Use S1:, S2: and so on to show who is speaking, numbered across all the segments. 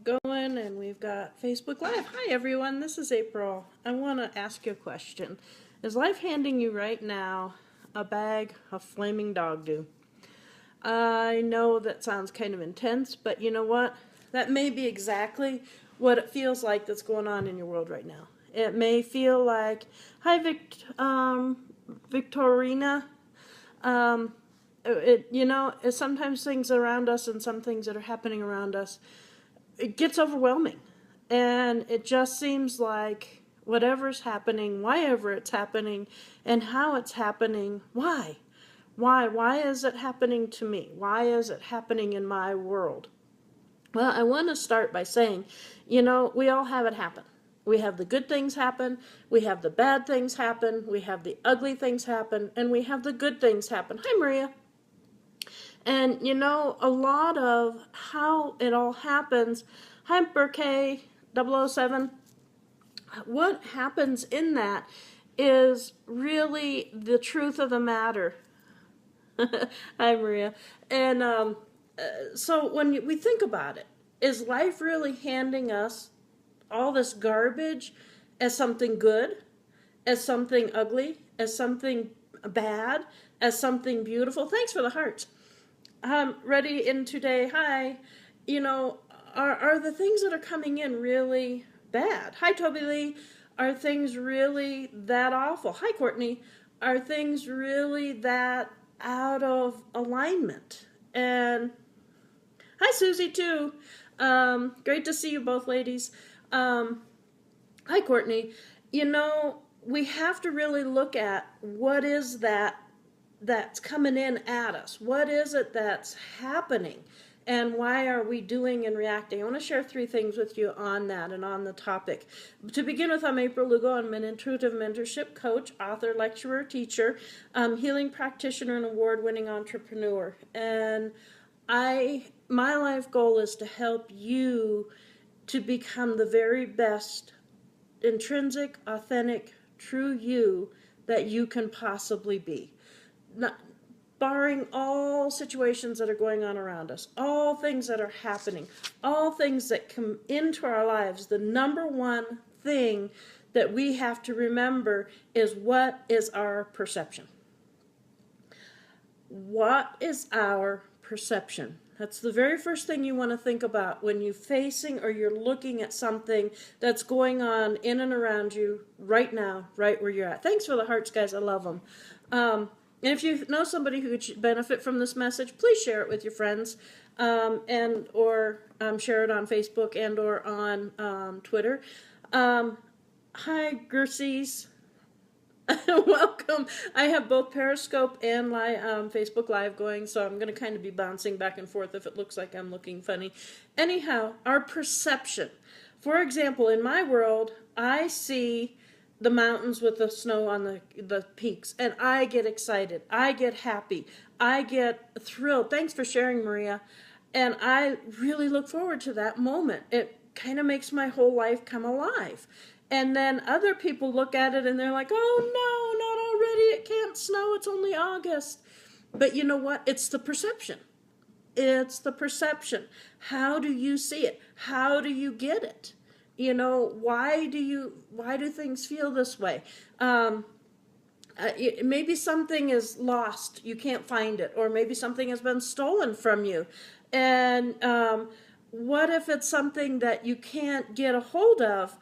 S1: going, and we've got Facebook Live. Hi, everyone. This is April. I want to ask you a question. Is life handing you right now a bag of flaming dog do? I know that sounds kind of intense, but you know what? That may be exactly what it feels like that's going on in your world right now. It may feel like, hi, Victorina. Sometimes things around us and some things that are happening around us, it gets overwhelming. And it just seems like whatever's happening, whyever it's happening, and how it's happening, why? Why is it happening to me? Why is it happening in my world? Well, I want to start by saying, we all have it happen. We have the good things happen, we have the bad things happen, we have the ugly things happen, and we have the good things happen. Hi, Maria. And, a lot of how it all happens, hi, Burkay 007, what happens in that is really the truth of the matter. Hi, Maria. And so when we think about it, is life really handing us all this garbage as something good, as something ugly, as something bad, as something beautiful? Thanks for the hearts. Ready in today. Hi. Are the things that are coming in really bad? Hi, Toby Lee. Are things really that awful? Hi, Courtney. Are things really that out of alignment? And hi, Susie, too. Great to see you both, ladies. Hi, Courtney. We have to really look at what is that's coming in at us. What is it that's happening? And why are we doing and reacting? I want to share 3 things with you on that and on the topic. To begin with, I'm April Lugo. I'm an intuitive mentorship coach, author, lecturer, teacher, healing practitioner, and award-winning entrepreneur. And my life goal is to help you to become the very best intrinsic, authentic, true you that you can possibly be. Not, barring all situations that are going on around us, all things that are happening, all things that come into our lives, the number one thing that we have to remember is, what is our perception? What is our perception? That's the very first thing you want to think about when you're facing or you're looking at something that's going on in and around you right now, right where you're at. Thanks for the hearts, guys. I love them. And if you know somebody who could benefit from this message, please share it with your friends, or share it on Facebook and or on Twitter. Hi, Gersies. Welcome. I have both Periscope and Facebook Live going, so I'm going to kind of be bouncing back and forth if it looks like I'm looking funny. Anyhow, our perception. For example, in my world, I see the mountains with the snow on the peaks, and I get excited. I get happy. I get thrilled. Thanks for sharing, Maria. And I really look forward to that moment. It kind of makes my whole life come alive. And then other people look at it and they're like, oh no, not already. It can't snow. It's only August. But you know what? It's the perception. It's the perception. How do you see it? How do you get it? Why do things feel this way? Maybe something is lost. You can't find it. Or maybe something has been stolen from you. And what if it's something that you can't get a hold of?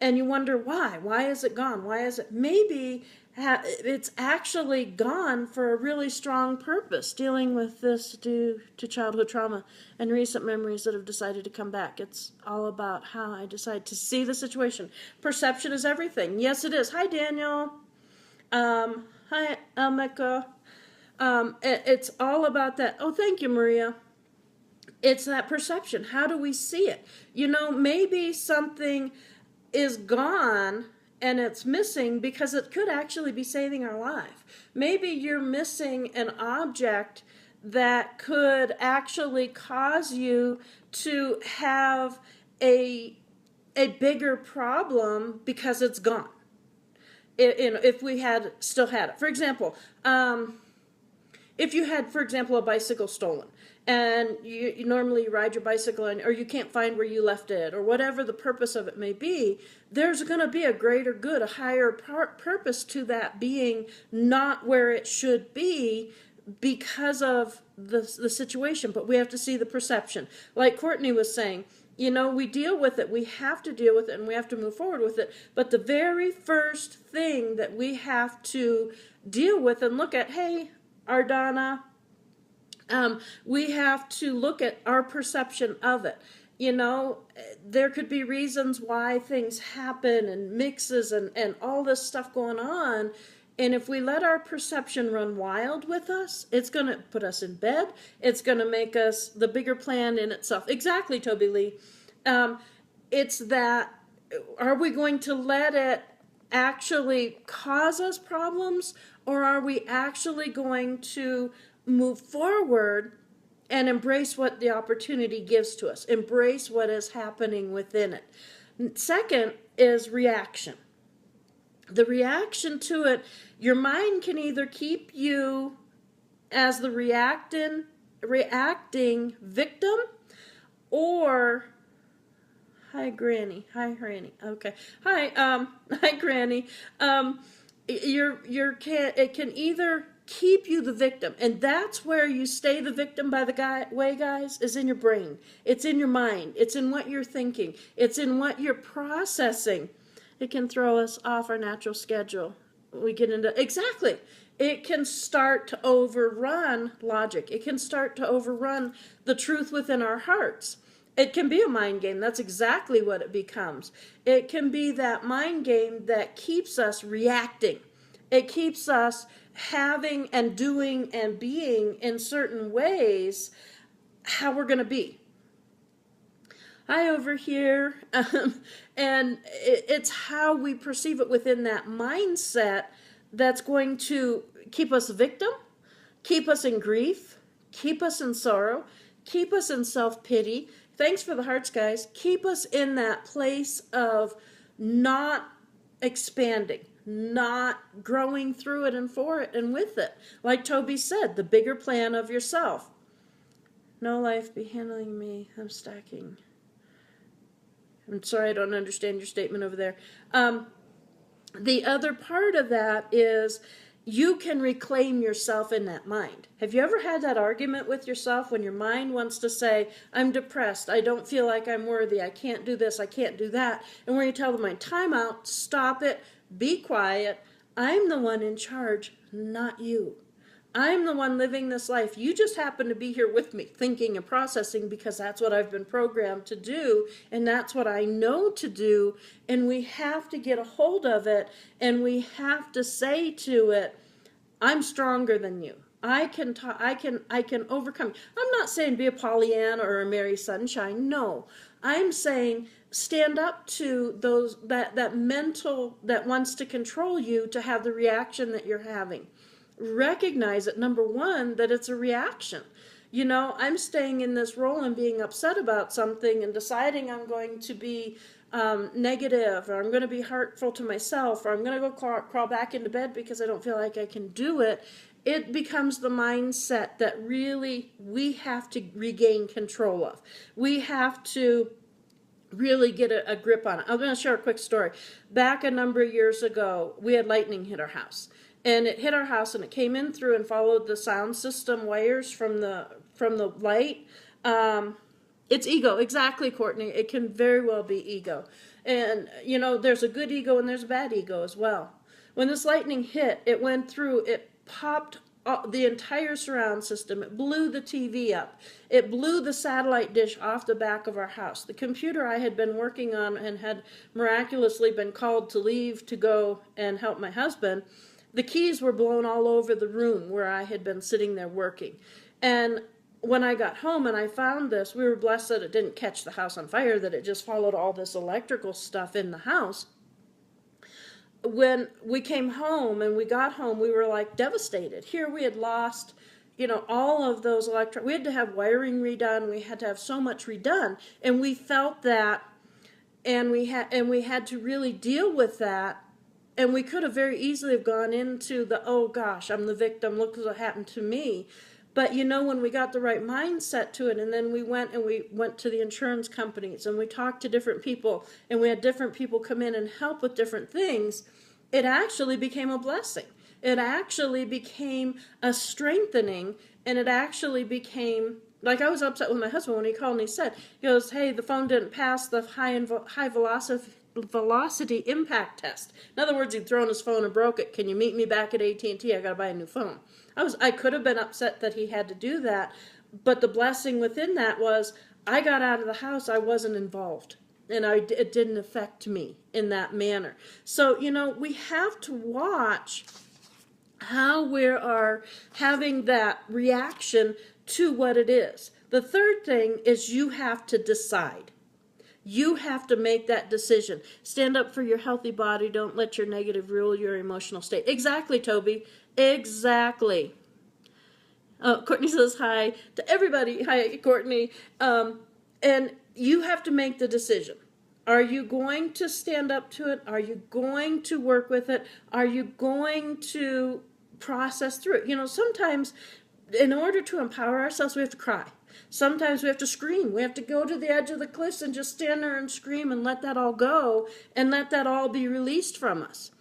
S1: And you wonder why? Why is it gone? Why is it? Maybe it's actually gone for a really strong purpose, dealing with this due to childhood trauma and recent memories that have decided to come back. It's all about how I decide to see the situation. Perception is everything. Yes, it is. Hi, Daniel. Hi, Elmeka. It's all about that. Oh, thank you, Maria. It's that perception. How do we see it? Maybe something is gone and it's missing because it could actually be saving our life. Maybe you're missing an object that could actually cause you to have a bigger problem because it's gone. If we still had it. For example, if you had, for example, a bicycle stolen and you normally ride your bicycle or you can't find where you left it, or whatever the purpose of it may be, there's going to be a greater good, a higher purpose to that being not where it should be because of the situation. But we have to see the perception. Like Courtney was saying, we deal with it. We have to deal with it, and we have to move forward with it. But the very first thing that we have to deal with and look at, hey, Ardana, we have to look at our perception of it. There could be reasons why things happen and mixes and all this stuff going on. And if we let our perception run wild with us, it's going to put us in bed. It's going to make us the bigger plan in itself. Exactly, Toby Lee. It's that, are we going to let it actually cause us problems, or are we actually going to move forward and embrace what the opportunity gives to us, embrace what is happening within it? Second is reaction. The reaction to it, your mind can either keep you as the reacting victim, or hi Granny, okay, hi Granny. It can either keep you the victim, and that's where you stay the victim, by the way, guys, is in your brain. It's in your mind. It's in what you're thinking. It's in what you're processing. It can throw us off our natural schedule. We get into, exactly. It can start to overrun logic. It can start to overrun the truth within our hearts. It can be a mind game. That's exactly what it becomes. It can be that mind game that keeps us reacting. It keeps us having and doing and being in certain ways how we're going to be. Hi over here. And it's how we perceive it within that mindset that's going to keep us a victim, keep us in grief, keep us in sorrow, keep us in self-pity. Thanks for the hearts, guys. Keep us in that place of not expanding, not growing through it and for it and with it. Like Toby said, the bigger plan of yourself. No life be handling me. I'm stacking. I'm sorry, I don't understand your statement over there. The other part of that is you can reclaim yourself in that mind. Have you ever had that argument with yourself when your mind wants to say, I'm depressed, I don't feel like I'm worthy, I can't do this, I can't do that, and when you tell the mind, time out, stop it, be quiet, I'm the one in charge, not you. I'm the one living this life. You just happen to be here with me, thinking and processing, because that's what I've been programmed to do, and that's what I know to do, and we have to get a hold of it, and we have to say to it, I'm stronger than you. I can overcome. I'm not saying be a Pollyanna or a Mary Sunshine. No, I'm saying stand up to that mental that wants to control you to have the reaction that you're having. Recognize it, number one, that it's a reaction. I'm staying in this role and being upset about something and deciding I'm going to be negative, or I'm going to be hurtful to myself, or I'm going to go crawl back into bed because I don't feel like I can do it. It becomes the mindset that really we have to regain control of. We have to really get a grip on it. I'm going to share a quick story. Back a number of years ago, we had lightning hit our house. And it hit our house, and it came in through and followed the sound system wires from the light. It's ego, exactly, Courtney. It can very well be ego. And, there's a good ego and there's a bad ego as well. When this lightning hit, it went through, it popped the entire surround system. It blew the TV up. It blew the satellite dish off the back of our house. The computer I had been working on and had miraculously been called to leave to go and help my husband, the keys were blown all over the room where I had been sitting there working. And when I got home and I found this, we were blessed that it didn't catch the house on fire, that it just followed all this electrical stuff in the house. When we came home and we got home, we were like devastated. Here we had lost, all of those we had to have wiring redone. We had to have so much redone. And we felt that, and we had to really deal with that. And we could have very easily have gone into the, oh gosh, I'm the victim, look what happened to me. But when we got the right mindset to it, and then we went to the insurance companies and we talked to different people, and we had different people come in and help with different things, it actually became a blessing. It actually became a strengthening, and it actually became, like, I was upset with my husband when he called and he goes, hey, the phone didn't pass the high velocity impact test. In other words, he'd thrown his phone and broke it. Can you meet me back at AT&T? I got to buy a new phone. I could have been upset that he had to do that, but the blessing within that was I got out of the house. I wasn't involved, and it didn't affect me in that manner. So, we have to watch how we are having that reaction to what it is. The third thing is you have to decide. You have to make that decision. Stand up for your healthy body. Don't let your negative rule your emotional state. Exactly, Toby. Exactly. Courtney says hi to everybody. Hi, Courtney. And you have to make the decision. Are you going to stand up to it? Are you going to work with it? Are you going to process through it? Sometimes in order to empower ourselves, we have to cry. Sometimes we have to scream. We have to go to the edge of the cliffs and just stand there and scream and let that all go and let that all be released from us.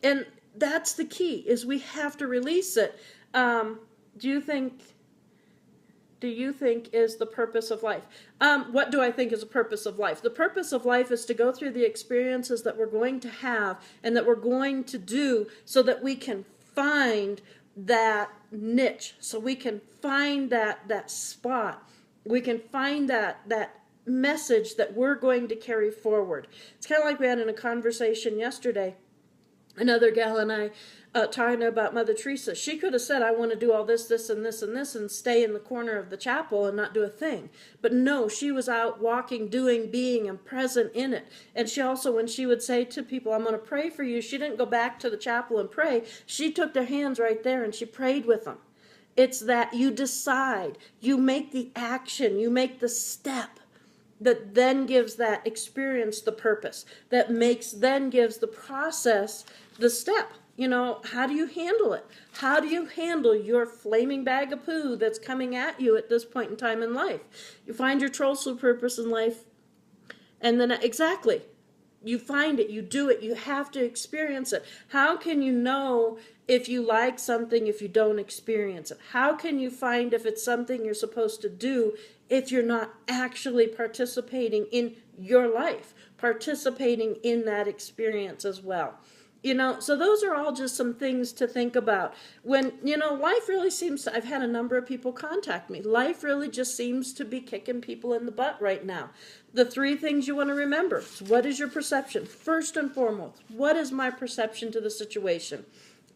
S1: And that's the key, is we have to release it. Do you think is the purpose of life? What do I think is the purpose of life? The purpose of life is to go through the experiences that we're going to have and that we're going to do so that we can find that niche, so we can find that spot. We can find that message that we're going to carry forward. It's kind of like we had in a conversation yesterday, another gal and I talking about Mother Teresa. She could have said, I want to do all this, this, and this, and this, and stay in the corner of the chapel and not do a thing. But no, she was out walking, doing, being, and present in it. And she also, when she would say to people, I'm going to pray for you, she didn't go back to the chapel and pray. She took their hands right there and she prayed with them. It's that you decide, you make the action, you make the step that then gives that experience the purpose, that then gives the process the step. How do you handle it? How do you handle your flaming bag of poo that's coming at you at this point in time in life? You find your trolls purpose in life, and then exactly, you find it, you do it, you have to experience it. How can you know if you like something if you don't experience it? How can you find if it's something you're supposed to do if you're not actually participating in your life, participating in that experience as well? So those are all just some things to think about. When, life really seems to, I've had a number of people contact me. Life really just seems to be kicking people in the butt right now. The three things you want to remember is, what is your perception? First and foremost, what is my perception to the situation?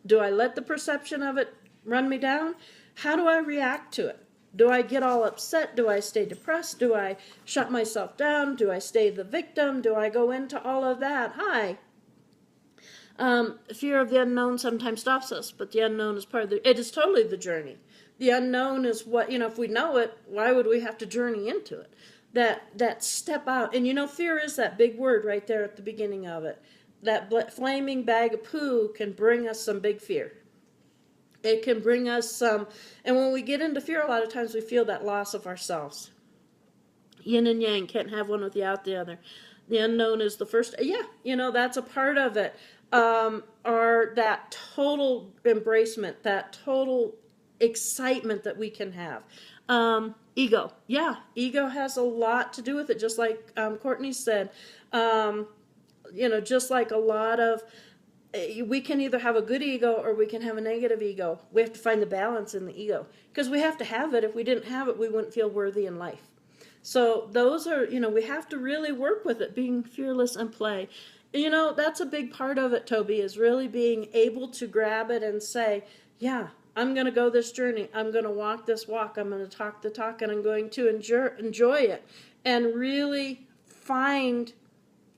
S1: Do I let the perception of it run me down? How do I react to it? Do I get all upset? Do I stay depressed? Do I shut myself down? Do I stay the victim? Do I go into all of that? Hi. Fear of the unknown sometimes stops us, but the unknown is it is totally the journey. The unknown is what, if we know it, why would we have to journey into it? That step out. And fear is that big word right there at the beginning of it. That flaming bag of poo can bring us some big fear. It can bring us some, and when we get into fear, a lot of times we feel that loss of ourselves. Yin and yang, can't have one without the other. The unknown is the first, that's a part of it. Or that total embracement, that total excitement that we can have. Ego. Yeah, ego has a lot to do with it, just like Courtney said. Just like a lot of, we can either have a good ego or we can have a negative ego. We have to find the balance in the ego, because we have to have it. If we didn't have it, we wouldn't feel worthy in life. So those are, we have to really work with it, being fearless and play. That's a big part of it, Toby, is really being able to grab it and say, yeah, I'm going to go this journey. I'm going to walk this walk. I'm going to talk the talk, and I'm going to enjoy it and really find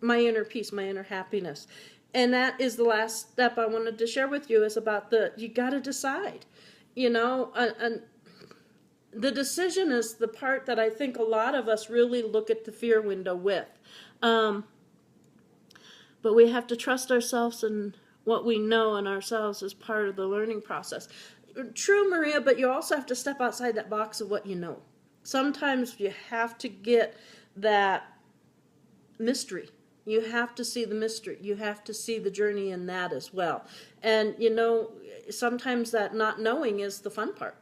S1: my inner peace, my inner happiness. And that is the last step I wanted to share with you, is about you got to decide, and the decision is the part that I think a lot of us really look at the fear window with. But we have to trust ourselves, and what we know in ourselves is part of the learning process. true, Maria, but you also have to step outside that box of what you know. Sometimes you have to get that mystery. You have to see the mystery. You have to see the journey in that as well. And, sometimes that not knowing is the fun part.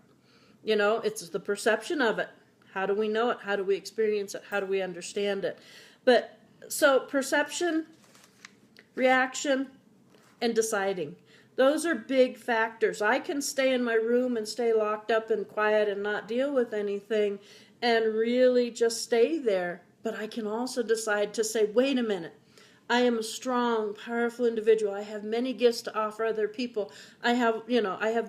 S1: It's the perception of it. How do we know it? How do we experience it? How do we understand it? But so perception, reaction, and deciding. Those are big factors. I can stay in my room and stay locked up and quiet and not deal with anything and really just stay there. But I can also decide to say, wait a minute. I am a strong, powerful individual. I have many gifts to offer other people. I have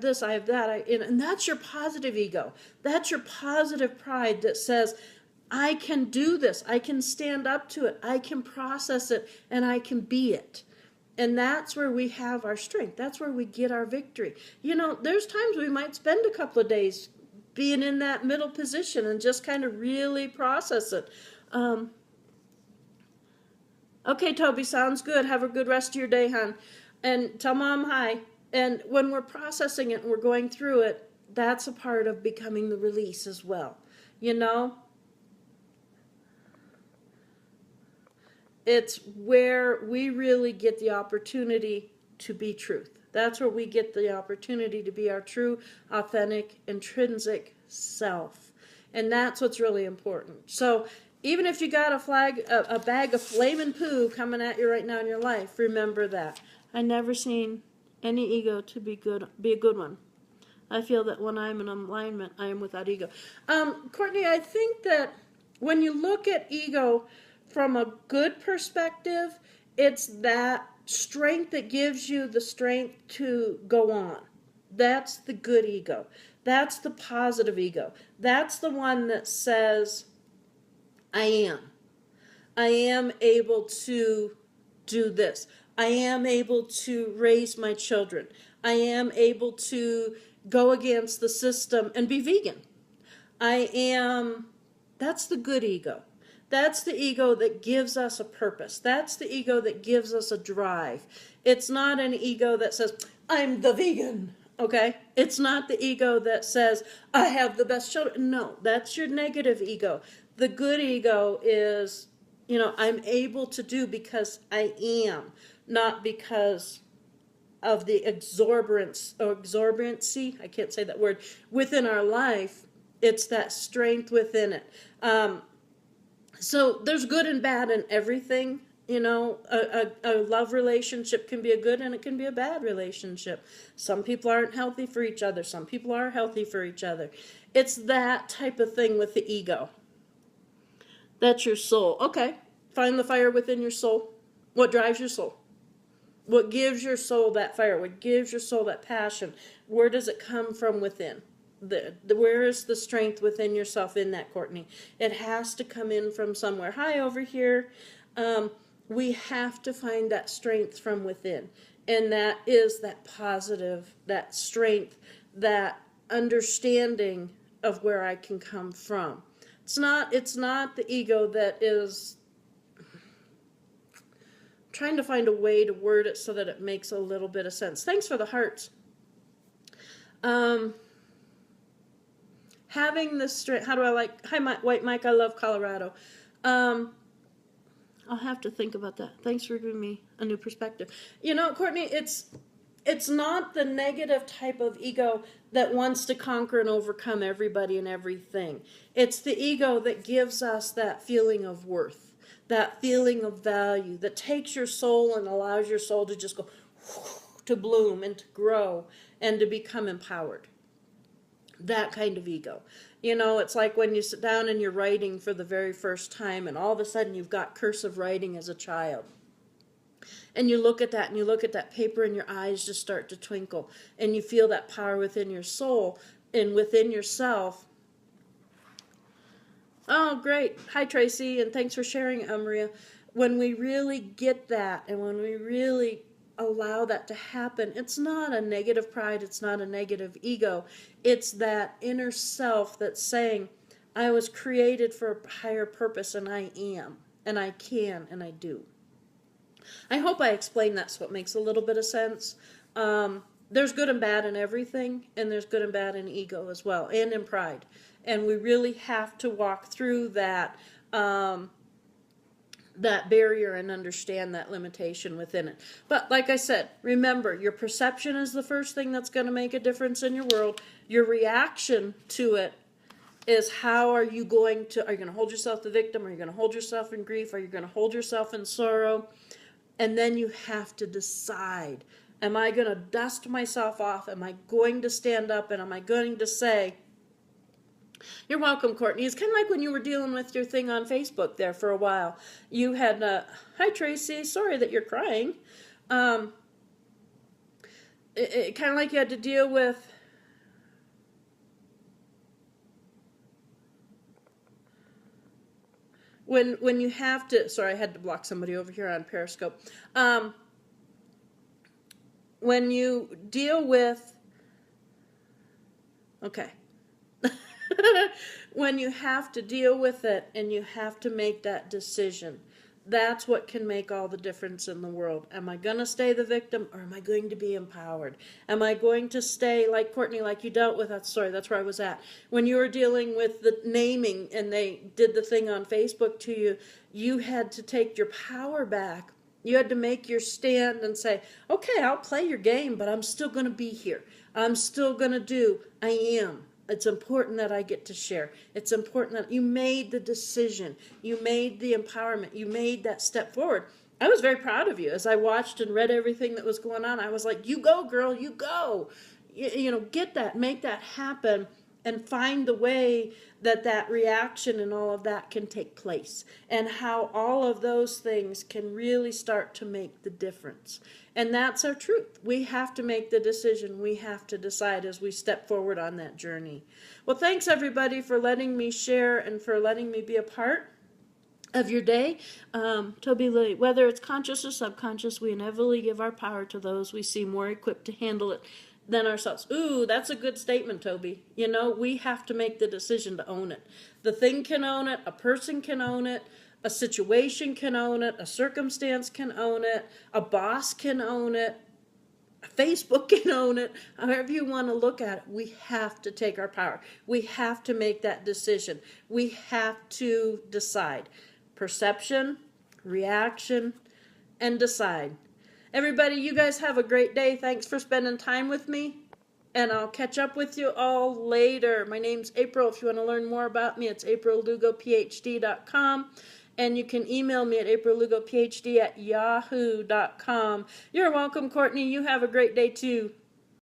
S1: this, I have that. And that's your positive ego. That's your positive pride that says, I can do this. I can stand up to it. I can process it, and I can be it. And that's where we have our strength. That's where we get our victory. There's times we might spend a couple of days being in that middle position and just kind of really process it. Okay, Toby, sounds good. Have a good rest of your day, hon. And tell Mom hi. And when we're processing it and we're going through it, that's a part of becoming the release as well. It's where we really get the opportunity to be truth. That's where we get the opportunity to be our true, authentic, intrinsic self. And that's what's really important. So even if you got a bag of flaming poo coming at you right now in your life, remember that. I never seen any ego to be a good one. I feel that when I'm in alignment, I am without ego. Courtney, I think that when you look at ego from a good perspective, it's that strength that gives you the strength to go on. That's the good ego. That's the positive ego. That's the one that says, I am able to do this. I am able to raise my children. I am able to go against the system and be vegan. That's the good ego. That's the ego that gives us a purpose. That's the ego that gives us a drive. It's not an ego that says, I'm the vegan, okay? It's not the ego that says, I have the best children. No, that's your negative ego. The good ego is, I'm able to do because I am, not because of the exorbitancy, I can't say that word, within our life. It's that strength within it. So there's good and bad in everything. A love relationship can be a good and it can be a bad relationship. Some people aren't healthy for each other. Some people are healthy for each other. It's that type of thing with the ego. That's your soul. Okay, find the fire within your soul. What drives your soul? What gives your soul that fire? What gives your soul that passion? Where does it come from within? Where is the strength within yourself in that, Courtney? It has to come in from somewhere. Hi, over here. We have to find that strength from within. And that is that positive, that strength, that understanding of where I can come from. It's not the ego that is trying to find a way to word it so that it makes a little bit of sense. Thanks for the hearts. Having the strength, how do I like, hi White Mike, I love Colorado. I'll have to think about that. Thanks for giving me a new perspective. Courtney, it's not the negative type of ego that wants to conquer and overcome everybody and everything. It's the ego that gives us that feeling of worth, that feeling of value, that takes your soul and allows your soul to just go to bloom and to grow and to become empowered. That kind of ego. It's like when you sit down and you're writing for the very first time and all of a sudden you've got cursive writing as a child. And you look at that and you look at that paper and your eyes just start to twinkle. And you feel that power within your soul and within yourself. Oh, great. Hi, Tracy, and thanks for sharing, Maria. When we really get that and when we really allow that to happen, it's not a negative pride, it's not a negative ego. It's that inner self that's saying, I was created for a higher purpose and I am, and I can, and I do. I hope I explained that so it makes a little bit of sense. there's good and bad in everything, and there's good and bad in ego as well, and in pride. And we really have to walk through that that barrier and understand that limitation within it. But like I said, remember, your perception is the first thing that's going to make a difference in your world. Your reaction to it is how are you going to hold yourself the victim? Are you going to hold yourself in grief? Are you going to hold yourself in sorrow? And then you have to decide, am I going to dust myself off? Am I going to stand up? And am I going to say, you're welcome, Courtney. It's kind of like when you were dealing with your thing on Facebook there for a while. You had, hi, Tracy. Sorry that you're crying. It kind of like you had to deal with when you have to, sorry, I had to block somebody over here on Periscope. When you deal with, okay. When you have to deal with it and you have to make that decision, that's what can make all the difference in the world. Am I going to stay the victim, or am I going to be empowered? Am I going to stay like Courtney, like you dealt with that story? That's where I was at. When you were dealing with the naming and they did the thing on Facebook to you, you had to take your power back. You had to make your stand and say, okay, I'll play your game, but I'm still going to be here. I'm still going to do, I am. It's important that I get to share. It's important that you made the decision. You made the empowerment. You made that step forward. I was very proud of you. As I watched and read everything that was going on, I was like, you go, girl, you go. Get that, make that happen, and find the way that that reaction and all of that can take place, and how all of those things can really start to make the difference. And that's our truth. We have to make the decision. We have to decide as we step forward on that journey. Well, thanks everybody for letting me share and for letting me be a part of your day. Toby Lee, whether it's conscious or subconscious, we inevitably give our power to those we see more equipped to handle it than ourselves. Ooh, that's a good statement, Toby. We have to make the decision to own it. The thing can own it. A person can own it. A situation can own it. A circumstance can own it. A boss can own it. Facebook can own it. However you want to look at it, we have to take our power. We have to make that decision. We have to decide. Perception, reaction, and decide. Everybody, you guys have a great day. Thanks for spending time with me. And I'll catch up with you all later. My name's April. If you want to learn more about me, it's aprillugopphd.com. And you can email me at aprillugopphd@yahoo.com. You're welcome, Courtney. You have a great day, too.